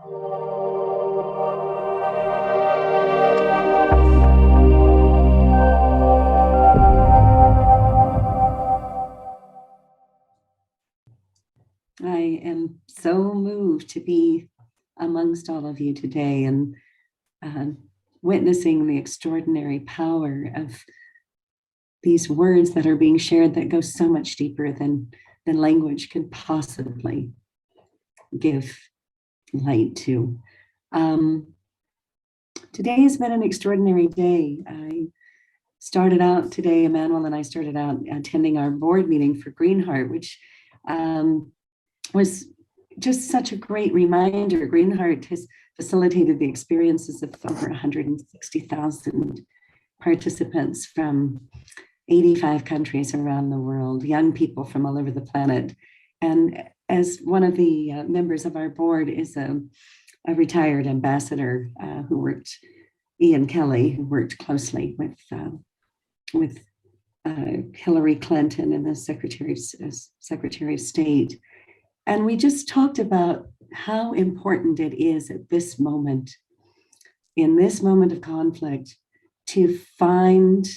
I am so moved to be amongst all of you today and witnessing the extraordinary power of these words that are being shared that go so much deeper than language could possibly give light to. Today has been an extraordinary day. I started out today, Emanuel and I started out attending our board meeting for Greenheart, which was just such a great reminder. Greenheart has facilitated the experiences of over 160,000 participants from 85 countries around the world, young people from all over the planet. And as one of the members of our board is a retired ambassador who worked, Ian Kelly, who worked closely with Hillary Clinton and the Secretary of State. And we just talked about how important it is at this moment, in this moment of conflict, to find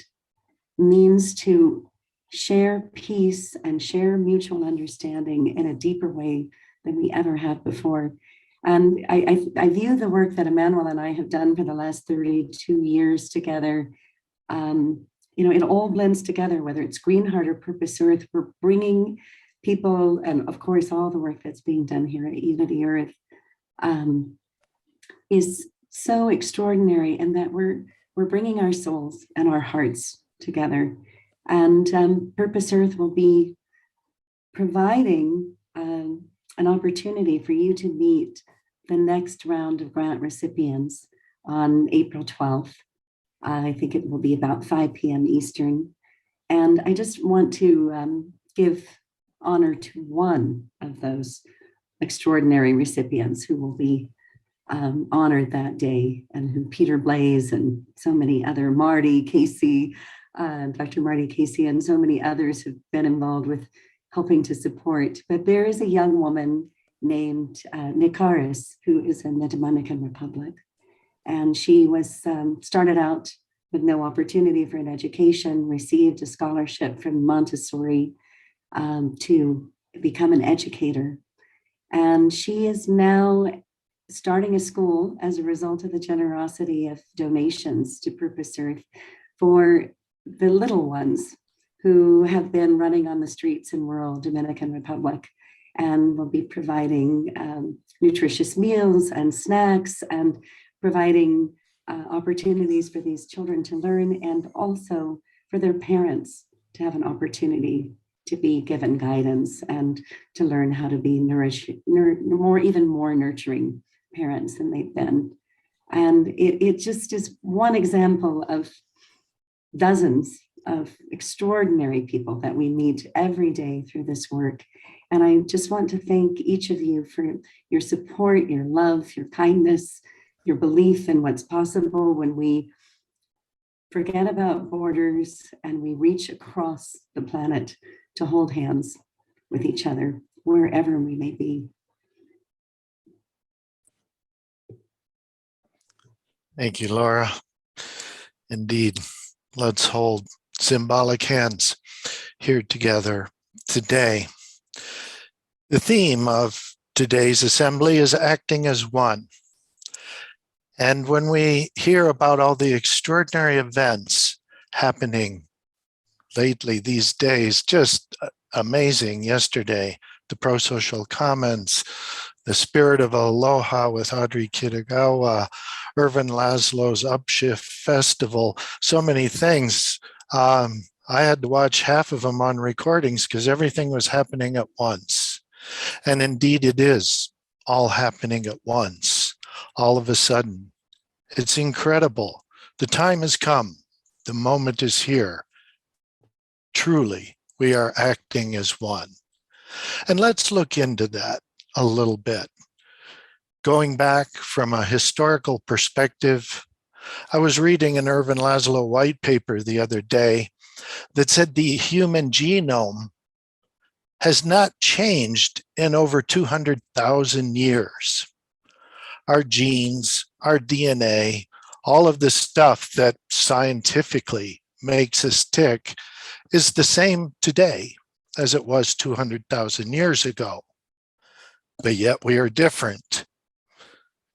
means to share peace and share mutual understanding in a deeper way than we ever have before. And I view the work that Emanuel and I have done for the last 32 years together, it all blends together, whether it's Greenheart or Purpose Earth. We're bringing people, and of course, all the work that's being done here at Unity Earth is so extraordinary, and that we're bringing our souls and our hearts together. And Purpose Earth will be providing an opportunity for you to meet the next round of grant recipients on April 12th. I think it will be about 5 p.m. Eastern. And I just want to give honor to one of those extraordinary recipients who will be honored that day, and who Peter Blaze and so many other, Marty Casey, Dr. Marty Casey, and so many others have been involved with helping to support. But there is a young woman named Nicaris, who is in the Dominican Republic. And she was started out with no opportunity for an education, received a scholarship from Montessori to become an educator. And she is now starting a school as a result of the generosity of donations to Purpose Earth for the little ones who have been running on the streets in rural Dominican Republic, and will be providing nutritious meals and snacks, and providing opportunities for these children to learn, and also for their parents to have an opportunity to be given guidance and to learn how to be even more nurturing parents than they've been. And it just is one example of dozens of extraordinary people that we meet every day through this work. And I just want to thank each of you for your support, your love, your kindness, your belief in what's possible when we forget about borders and we reach across the planet to hold hands with each other, wherever we may be. Thank you, Laura. Indeed, let's hold symbolic hands here together today. The theme of today's assembly is acting as one. And when we hear about all the extraordinary events happening lately these days, just amazing. Yesterday, the pro-social comments, the spirit of aloha with Audrey Kitagawa, Irvin Laszlo's Upshift Festival, so many things. I had to watch half of them on recordings because everything was happening at once. And indeed it is all happening at once, all of a sudden. It's incredible. The time has come. The moment is here. Truly, we are acting as one. And let's look into that a little bit. Going back from a historical perspective, I was reading an Irvin Laszlo white paper the other day that said the human genome has not changed in over 200,000 years. our genes, our DNA, all of the stuff that scientifically makes us tick is the same today as it was 200,000 years ago. But yet we are different.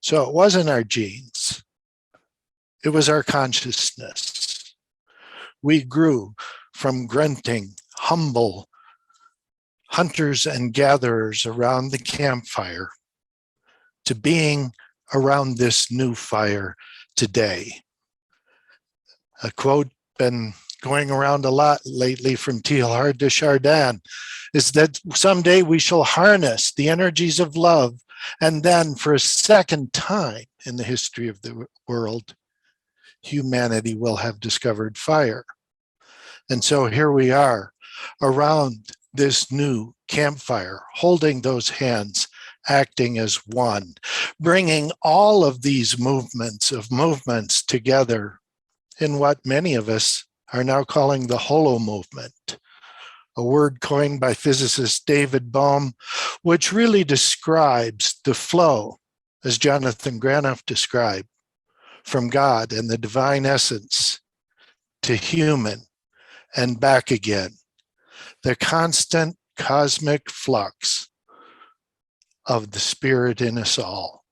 So it wasn't our genes. It was our consciousness. We grew from grunting, humble hunters and gatherers around the campfire to being around this new fire today. A quote been going around a lot lately from Teilhard de Chardin is that someday we shall harness the energies of love, and then for a second time in the history of the world, humanity will have discovered fire. And so here we are around this new campfire, holding those hands, acting as one, bringing all of these movements together in what many of us are now calling the holo movement, a word coined by physicist David Bohm, which really describes the flow, as Jonathan Granoff described, from God and the divine essence to human and back again, the constant cosmic flux of the spirit in us all.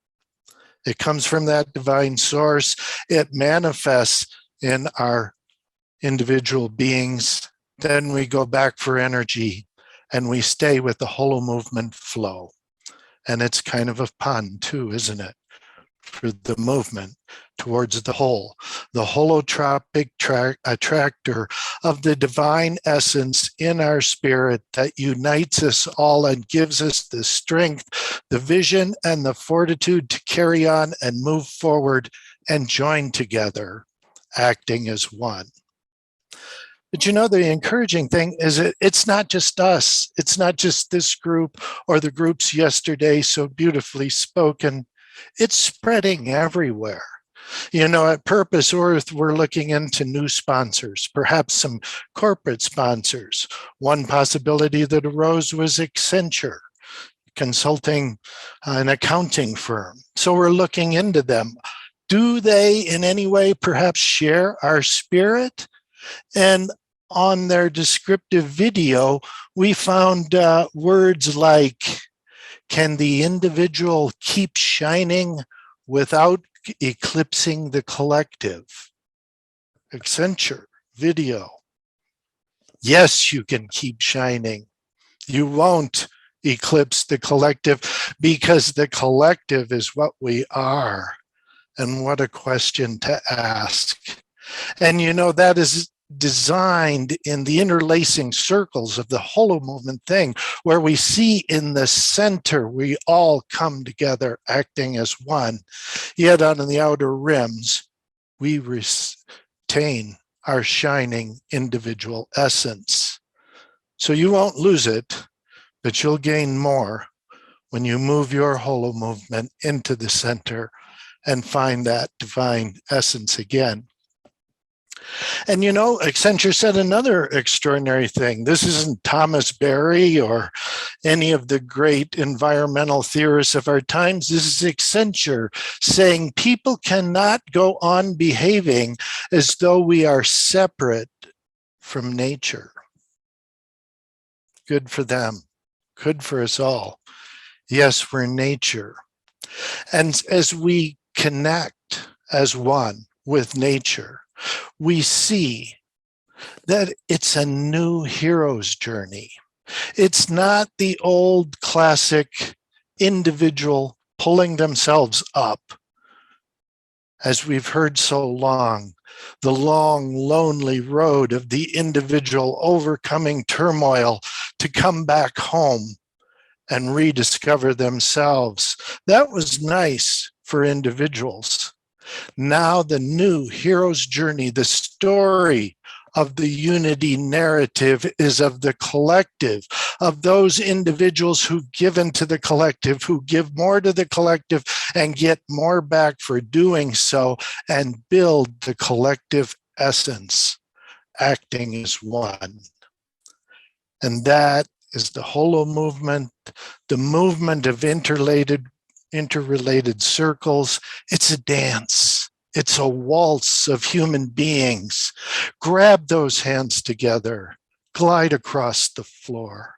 It comes from that divine source. It manifests in our individual beings. Then we go back for energy and we stay with the holo movement flow. And it's kind of a pun too, isn't it? For the movement towards the whole, the holotropic attractor of the divine essence in our spirit that unites us all and gives us the strength, the vision, and the fortitude to carry on and move forward and join together, acting as one. But you know, the encouraging thing is it's not just us. It's not just this group or the groups yesterday so beautifully spoken. It's spreading everywhere. You know, at Purpose Earth, we're looking into new sponsors, perhaps some corporate sponsors. One possibility that arose was Accenture, consulting an accounting firm. So we're looking into them. Do they in any way perhaps share our spirit? And on their descriptive video, we found words like, can the individual keep shining without eclipsing the collective? Accenture video. Yes, you can keep shining. You won't eclipse the collective because the collective is what we are. And what a question to ask. And you know, that is designed in the interlacing circles of the holo movement thing, where we see in the center, we all come together acting as one. Yet on the outer rims, we retain our shining individual essence. So you won't lose it, but you'll gain more when you move your holo movement into the center and find that divine essence again. And you know, Accenture said another extraordinary thing. This isn't Thomas Berry or any of the great environmental theorists of our times. This is Accenture saying people cannot go on behaving as though we are separate from nature. Good for them. Good for us all. Yes, we're nature. And as we connect as one with nature, we see that it's a new hero's journey. It's not the old classic individual pulling themselves up, as we've heard so long, the long, lonely road of the individual overcoming turmoil to come back home and rediscover themselves. That was nice for individuals. Now the new hero's journey, the story of the unity narrative is of the collective, of those individuals who've given to the collective, who give more to the collective and get more back for doing so, and build the collective essence, acting as one. And that is the holo movement, the movement of interrelated interrelated circles. It's a dance. It's a waltz of human beings. Grab those hands together. Glide across the floor.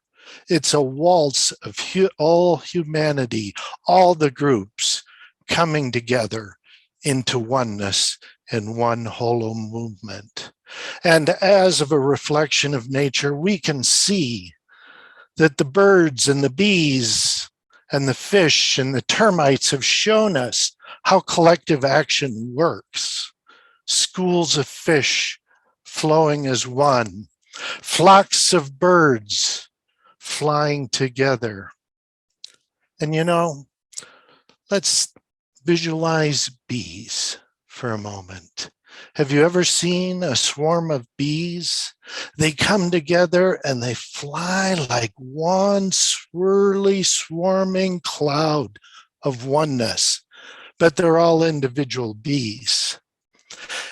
It's a waltz of all humanity, all the groups coming together into oneness in one hollow movement. And as of a reflection of nature, we can see that the birds and the bees and the fish and the termites have shown us how collective action works. Schools of fish flowing as one, flocks of birds flying together. And you know, let's visualize bees for a moment. Have you ever seen a swarm of bees? They come together and they fly like one swirly, swarming cloud of oneness, but they're all individual bees.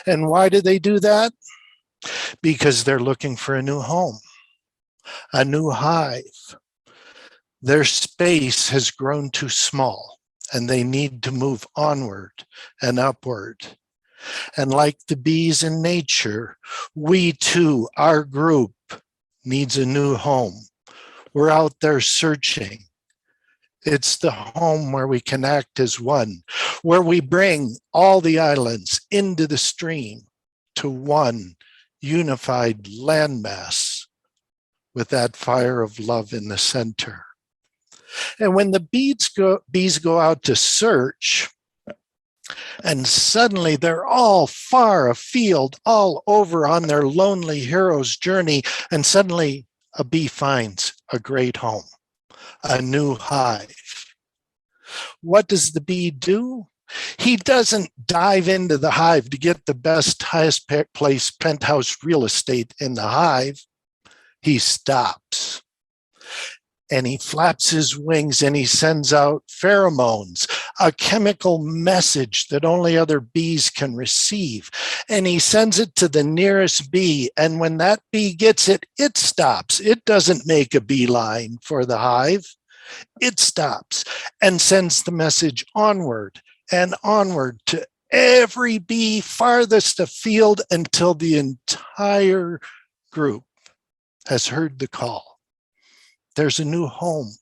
And why do they do that? Because they're looking for a new home, a new hive. Their space has grown too small and they need to move onward and upward. And like the bees in nature, we too, our group, needs a new home. We're out there searching. It's the home where we can act as one, where we bring all the islands into the stream to one unified landmass with that fire of love in the center. And when the bees go out to search, and suddenly they're all far afield, all over on their lonely hero's journey, and suddenly a bee finds a great home, a new hive. What does the bee do? He doesn't dive into the hive to get the best, highest place penthouse real estate in the hive. He stops. And he flaps his wings and he sends out pheromones, a chemical message that only other bees can receive. And he sends it to the nearest bee. And when that bee gets it, it stops. It doesn't make a beeline for the hive. It stops and sends the message onward and onward to every bee farthest afield until the entire group has heard the call. There's a new home.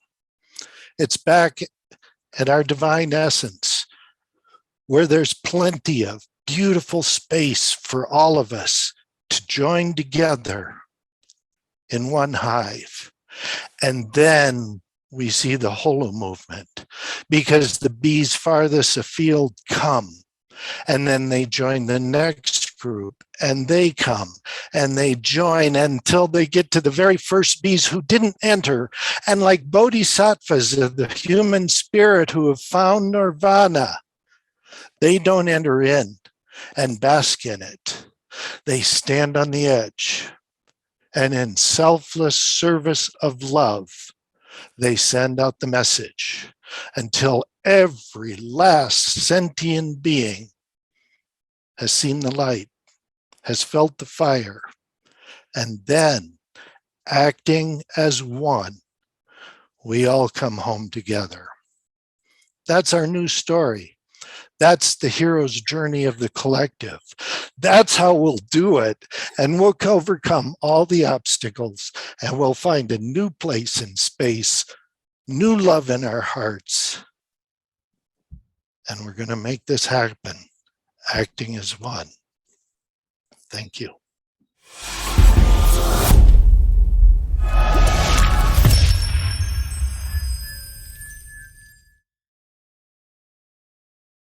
It's back at our divine essence, where there's plenty of beautiful space for all of us to join together in one hive. And then we see the holo movement, because the bees farthest afield come, and then they join the next group, and they come and they join until they get to the very first bees who didn't enter. And like bodhisattvas of the human spirit who have found nirvana, they don't enter in and bask in it. They stand on the edge, and in selfless service of love, they send out the message until every last sentient being has seen the light, has felt the fire, and then, acting as one, we all come home together. That's our new story. That's the hero's journey of the collective. That's how we'll do it. And we'll overcome all the obstacles, and we'll find a new place in space, new love in our hearts. And we're going to make this happen, acting as one. Thank you.